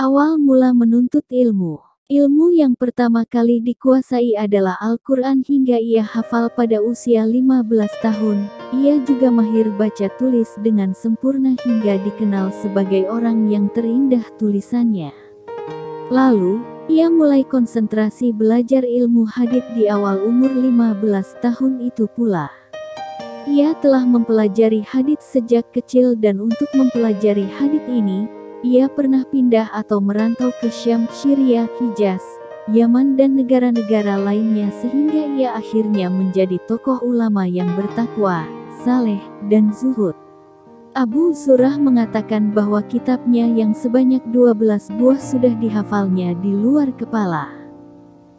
Awal mula menuntut ilmu. Ilmu yang pertama kali dikuasai adalah Al-Quran hingga ia hafal pada usia 15 tahun. Ia juga mahir baca tulis dengan sempurna hingga dikenal sebagai orang yang terindah tulisannya. Lalu, ia mulai konsentrasi belajar ilmu hadits di awal umur 15 tahun itu pula. Ia telah mempelajari hadits sejak kecil dan untuk mempelajari hadits ini, ia pernah pindah atau merantau ke Syam, Syria, Hijaz, Yaman dan negara-negara lainnya sehingga ia akhirnya menjadi tokoh ulama yang bertakwa, saleh, dan zuhud. Abu Zur'ah mengatakan bahwa kitabnya yang sebanyak 12 buah sudah dihafalnya di luar kepala.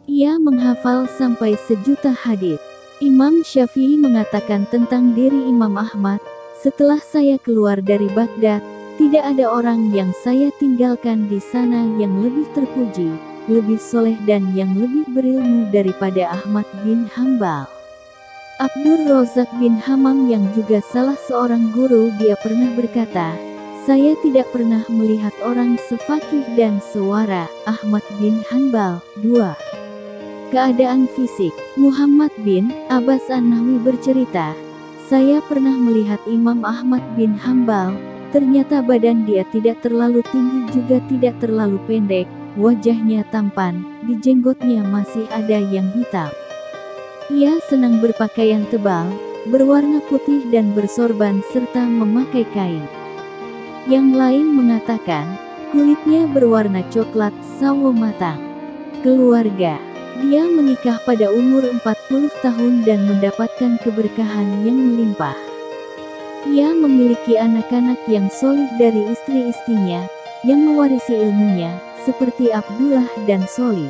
Ia menghafal sampai 1.000.000 hadits. Imam Syafi'i mengatakan tentang diri Imam Ahmad, "Setelah saya keluar dari Baghdad, tidak ada orang yang saya tinggalkan di sana yang lebih terpuji, lebih soleh dan yang lebih berilmu daripada Ahmad bin Hambal." Abdur Razak bin Hammam yang juga salah seorang guru dia pernah berkata, "Saya tidak pernah melihat orang sefaqih dan sewara Ahmad bin Hanbal." 2. Keadaan fisik. Muhammad bin Abbas An-Nahwi bercerita, "Saya pernah melihat Imam Ahmad bin Hambal. Ternyata badan dia tidak terlalu tinggi juga tidak terlalu pendek, wajahnya tampan, di jenggotnya masih ada yang hitam. Ia senang berpakaian tebal, berwarna putih dan bersorban serta memakai kain." Yang lain mengatakan, kulitnya berwarna coklat sawo matang. Keluarga. Dia menikah pada umur 40 tahun dan mendapatkan keberkahan yang melimpah. Ia memiliki anak-anak yang solih dari istri-istrinya, yang mewarisi ilmunya, seperti Abdullah dan Solih.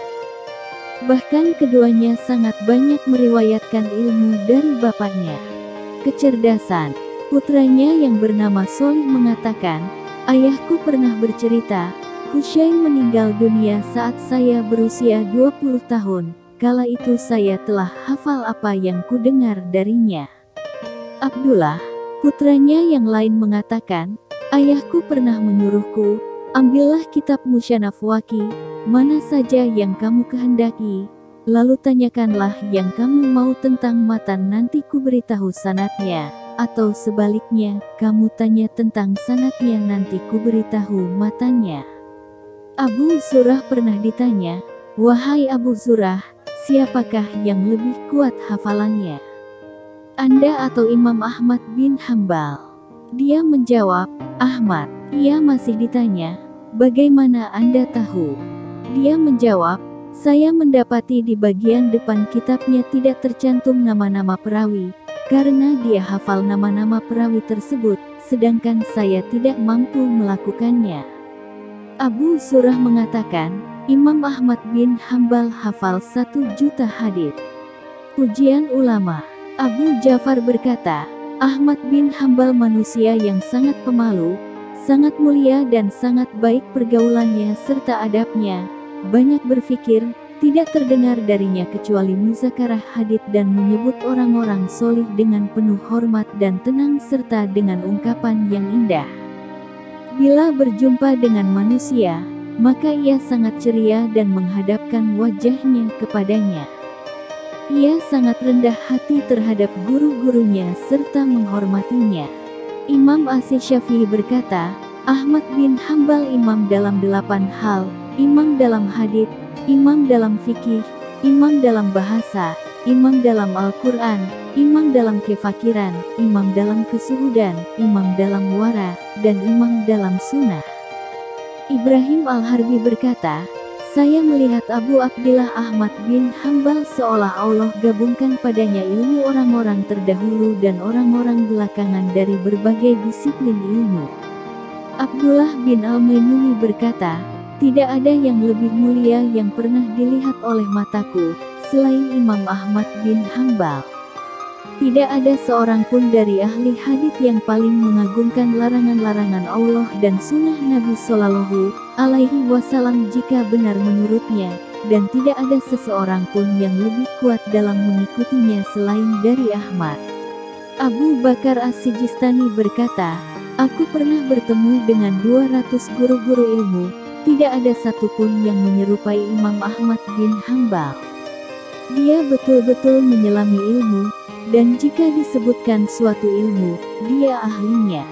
Bahkan keduanya sangat banyak meriwayatkan ilmu dari bapaknya. Kecerdasan. Putranya yang bernama Solih mengatakan, "Ayahku pernah bercerita, Husain meninggal dunia saat saya berusia 20 tahun, kala itu saya telah hafal apa yang ku dengar darinya." Abdullah, putranya yang lain mengatakan, "Ayahku pernah menyuruhku, ambillah kitab Musyanaf Waqi, mana saja yang kamu kehendaki, lalu tanyakanlah yang kamu mau tentang matan nanti ku beritahu sanadnya, atau sebaliknya, kamu tanya tentang sanadnya nanti ku beritahu matannya." Abu Zur'ah pernah ditanya, "Wahai Abu Zur'ah, siapakah yang lebih kuat hafalannya? Anda atau Imam Ahmad bin Hambal?" Dia menjawab, "Ahmad." Ia masih ditanya, "Bagaimana Anda tahu?" Dia menjawab, "Saya mendapati di bagian depan kitabnya tidak tercantum nama-nama perawi, karena dia hafal nama-nama perawi tersebut, sedangkan saya tidak mampu melakukannya." Abu Zur'ah mengatakan, Imam Ahmad bin Hambal hafal 1.000.000 hadits. Pujian ulama. Abu Ja'far berkata, Ahmad bin Hambal manusia yang sangat pemalu, sangat mulia dan sangat baik pergaulannya serta adabnya, banyak berfikir, tidak terdengar darinya kecuali muzakarah hadits dan menyebut orang-orang solih dengan penuh hormat dan tenang serta dengan ungkapan yang indah. Bila berjumpa dengan manusia, maka ia sangat ceria dan menghadapkan wajahnya kepadanya. Ia sangat rendah hati terhadap guru-gurunya serta menghormatinya. Imam Asy-Syafi'i berkata, Ahmad bin Hambal imam dalam 8 hal, imam dalam hadits, imam dalam fikih, imam dalam bahasa, imam dalam Al-Quran, imam dalam kefakiran, imam dalam kesuhudan, imam dalam wara, dan imam dalam sunnah. Ibrahim Al-Harbi berkata, "Saya melihat Abu Abdillah Ahmad bin Hambal seolah Allah gabungkan padanya ilmu orang-orang terdahulu dan orang-orang belakangan dari berbagai disiplin ilmu." Abdullah bin Al-Maimuni berkata, "Tidak ada yang lebih mulia yang pernah dilihat oleh mataku, selain Imam Ahmad bin Hambal. Tidak ada seorang pun dari ahli hadits yang paling mengagungkan larangan-larangan Allah dan sunnah Nabi Shallallahu Alaihi Wasallam jika benar menurutnya, dan tidak ada seseorang pun yang lebih kuat dalam mengikutinya selain dari Ahmad." Abu Bakar As-Sijistani berkata, "Aku pernah bertemu dengan 200 guru-guru ilmu, Tidak ada satupun yang menyerupai Imam Ahmad bin Hambal. Dia betul-betul menyelami ilmu, dan jika disebutkan suatu ilmu, dia ahlinya.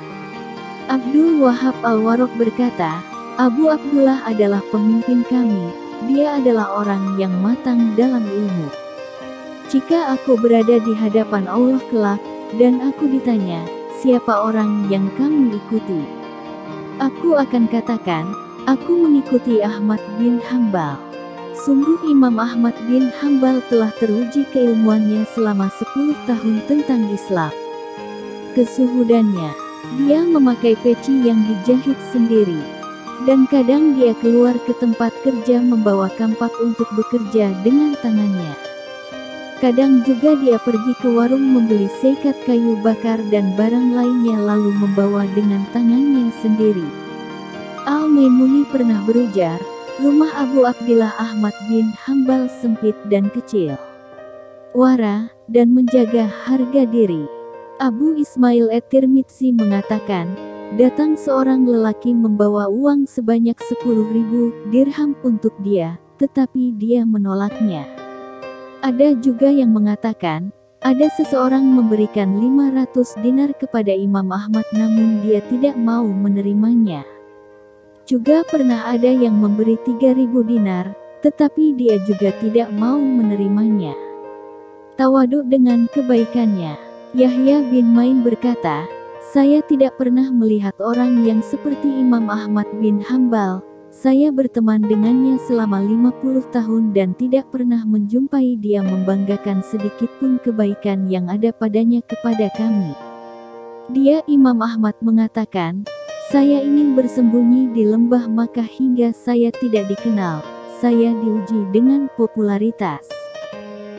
Abdul Wahab Al-Warraq berkata, Abu Abdullah adalah pemimpin kami, dia adalah orang yang matang dalam ilmu. Jika aku berada di hadapan Allah kelak, dan aku ditanya, siapa orang yang kamu ikuti? Aku akan katakan, aku mengikuti Ahmad bin Hambal. Sungguh Imam Ahmad bin Hambal telah teruji keilmuannya selama 10 tahun tentang Islam. Kesuhudannya, dia memakai peci yang dijahit sendiri. Dan kadang dia keluar ke tempat kerja membawa kampak untuk bekerja dengan tangannya. Kadang juga dia pergi ke warung membeli sekat kayu bakar dan barang lainnya lalu membawa dengan tangannya sendiri. Al-Maimuni pernah berujar, rumah Abu Abdillah Ahmad bin Hambal sempit dan kecil, wara, dan menjaga harga diri. Abu Ismail At-Tirmidzi mengatakan, datang seorang lelaki membawa uang sebanyak 10.000 dirham untuk dia, tetapi dia menolaknya. Ada juga yang mengatakan, ada seseorang memberikan 500 dinar kepada Imam Ahmad namun dia tidak mau menerimanya. Juga pernah ada yang memberi 3.000 dinar, tetapi dia juga tidak mau menerimanya. Tawaduk dengan kebaikannya. Yahya bin Ma'in berkata, saya tidak pernah melihat orang yang seperti Imam Ahmad bin Hambal. Saya berteman dengannya selama 50 tahun dan tidak pernah menjumpai dia membanggakan sedikitpun kebaikan yang ada padanya kepada kami. Dia Imam Ahmad mengatakan, saya ingin bersembunyi di lembah Makkah hingga saya tidak dikenal. Saya diuji dengan popularitas.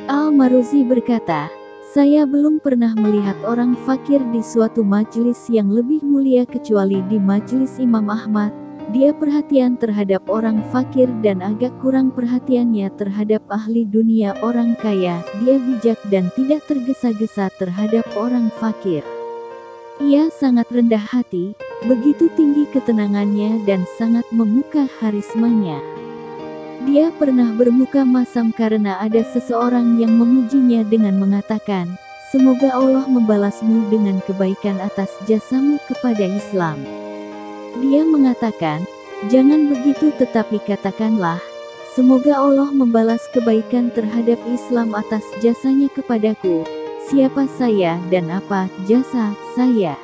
Al-Maruzi berkata, saya belum pernah melihat orang fakir di suatu majelis yang lebih mulia kecuali di majelis Imam Ahmad. Dia perhatian terhadap orang fakir dan agak kurang perhatiannya terhadap ahli dunia orang kaya. Dia bijak dan tidak tergesa-gesa terhadap orang fakir. Ia sangat rendah hati, begitu tinggi ketenangannya dan sangat memuka harismanya. Dia pernah bermuka masam karena ada seseorang yang memujinya dengan mengatakan, semoga Allah membalasmu dengan kebaikan atas jasamu kepada Islam. Dia mengatakan, jangan begitu tetapi katakanlah, semoga Allah membalas kebaikan terhadap Islam atas jasanya kepadaku. Siapa saya dan apa jasa saya?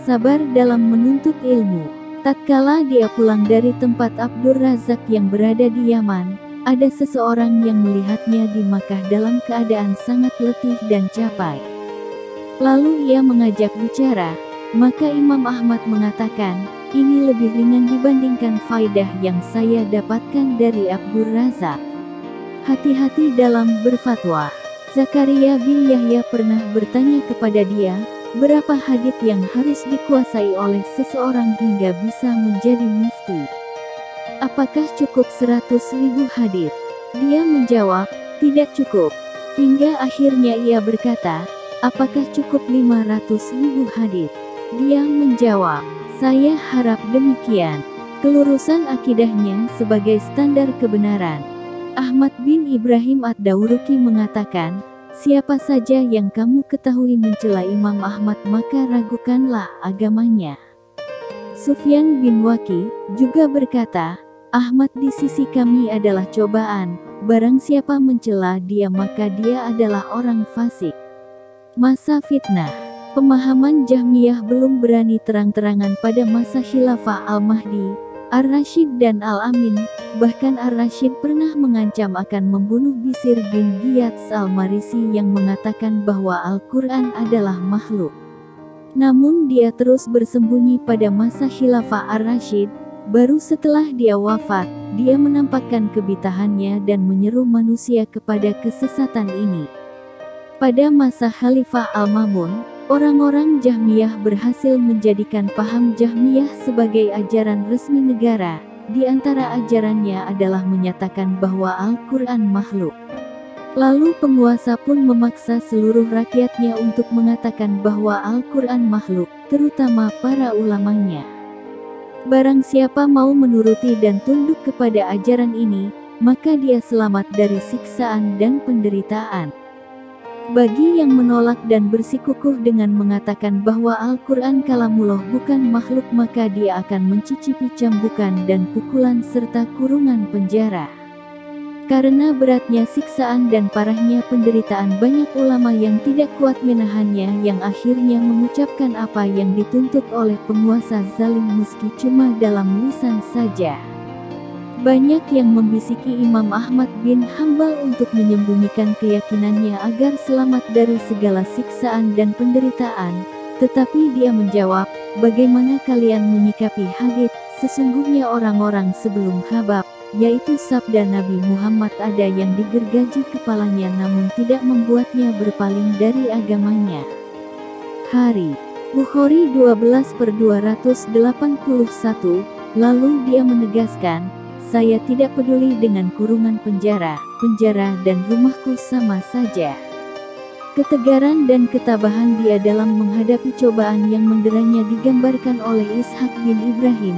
Sabar dalam menuntut ilmu. Tatkala dia pulang dari tempat Abdur Razak yang berada di Yaman, ada seseorang yang melihatnya di Makkah dalam keadaan sangat letih dan capai. Lalu ia mengajak bicara, maka Imam Ahmad mengatakan, ini lebih ringan dibandingkan faidah yang saya dapatkan dari Abdur Razak. Hati-hati dalam berfatwa. Zakaria bin Yahya pernah bertanya kepada dia, berapa hadits yang harus dikuasai oleh seseorang hingga bisa menjadi mufti? Apakah cukup 100.000 hadits? Dia menjawab, tidak cukup. Hingga akhirnya ia berkata, apakah cukup 500.000 hadits? Dia menjawab, saya harap demikian. Kelurusan akidahnya sebagai standar kebenaran. Ahmad bin Ibrahim Ad-Dawruqi mengatakan, siapa saja yang kamu ketahui mencela Imam Ahmad maka ragukanlah agamanya. Sufyan bin Waqi juga berkata, Ahmad di sisi kami adalah cobaan, barang siapa mencela dia maka dia adalah orang fasik. Masa fitnah. Pemahaman Jahmiyah belum berani terang-terangan pada masa khilafah Al-Mahdi, Ar-Rasyid dan Al-Amin. Bahkan Ar-Rasyid pernah mengancam akan membunuh Bisir bin Ghiyath Al-Marisi yang mengatakan bahwa Al-Quran adalah makhluk. Namun dia terus bersembunyi pada masa khilafah Ar-Rasyid. Baru setelah dia wafat, dia menampakkan kebitahannya dan menyeru manusia kepada kesesatan ini. Pada masa Khalifah Al-Mamun, orang-orang Jahmiyah berhasil menjadikan paham Jahmiyah sebagai ajaran resmi negara. Di antara ajarannya adalah menyatakan bahwa Al-Quran makhluk. Lalu penguasa pun memaksa seluruh rakyatnya untuk mengatakan bahwa Al-Quran makhluk, terutama para ulamanya. Barang siapa mau menuruti dan tunduk kepada ajaran ini, maka dia selamat dari siksaan dan penderitaan. Bagi yang menolak dan bersikukuh dengan mengatakan bahwa Al-Quran kalamullah bukan makhluk, maka dia akan mencicipi cambukan dan pukulan serta kurungan penjara. Karena beratnya siksaan dan parahnya penderitaan, banyak ulama yang tidak kuat menahannya, yang akhirnya mengucapkan apa yang dituntut oleh penguasa zalim meski cuma dalam lisan saja. Banyak yang membisiki Imam Ahmad bin Hambal untuk menyembunyikan keyakinannya agar selamat dari segala siksaan dan penderitaan, tetapi dia menjawab, "Bagaimana kalian menyikapi hadits, sesungguhnya orang-orang sebelum Habab, yaitu sabda Nabi Muhammad, ada yang digergaji kepalanya namun tidak membuatnya berpaling dari agamanya." Hari Bukhari 12/281, lalu dia menegaskan, "Saya tidak peduli dengan kurungan penjara dan rumahku sama saja." Ketegaran dan ketabahan dia dalam menghadapi cobaan yang menderanya digambarkan oleh Ishaq bin Ibrahim.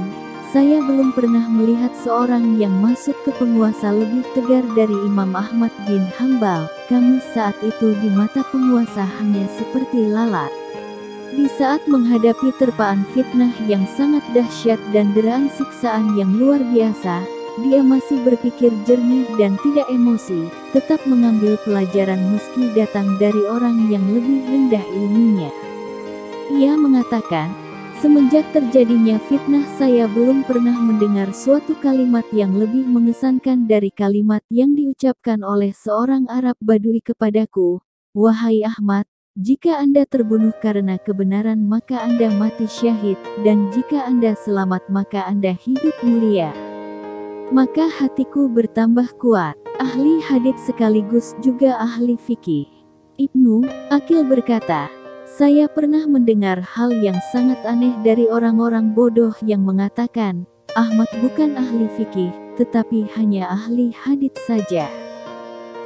"Saya belum pernah melihat seorang yang masuk ke penguasa lebih tegar dari Imam Ahmad bin Hambal. Kami saat itu di mata penguasa hanya seperti lalat." Di saat menghadapi terpaan fitnah yang sangat dahsyat dan deraan siksaan yang luar biasa, dia masih berpikir jernih dan tidak emosi, tetap mengambil pelajaran meski datang dari orang yang lebih rendah ilmunya. Ia mengatakan, "Semenjak terjadinya fitnah, saya belum pernah mendengar suatu kalimat yang lebih mengesankan dari kalimat yang diucapkan oleh seorang Arab Badui kepadaku, 'Wahai Ahmad, jika Anda terbunuh karena kebenaran maka Anda mati syahid, dan jika Anda selamat maka Anda hidup mulia.' Maka hatiku bertambah kuat." Ahli hadits sekaligus juga ahli fikih, Ibnu Aqil berkata, "Saya pernah mendengar hal yang sangat aneh dari orang-orang bodoh yang mengatakan, Ahmad bukan ahli fikih, tetapi hanya ahli hadits saja.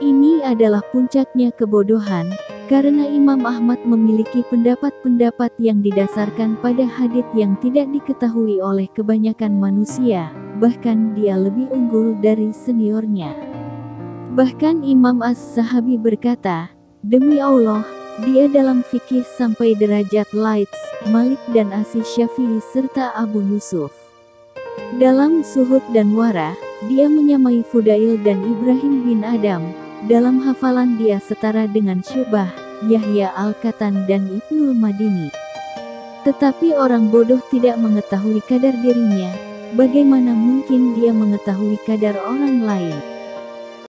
Ini adalah puncaknya kebodohan, karena Imam Ahmad memiliki pendapat-pendapat yang didasarkan pada hadits yang tidak diketahui oleh kebanyakan manusia, bahkan dia lebih unggul dari seniornya." Bahkan Imam As-Sahabi berkata, "Demi Allah, dia dalam fikih sampai derajat Laits, Malik dan Asy-Syafi'i serta Abu Yusuf. Dalam Zuhud dan Wara, dia menyamai Fudail dan Ibrahim bin Adam. Dalam hafalan dia setara dengan Syu'bah, Yahya Al-Qattan dan Ibnul Madini. Tetapi orang bodoh tidak mengetahui kadar dirinya, bagaimana mungkin dia mengetahui kadar orang lain?"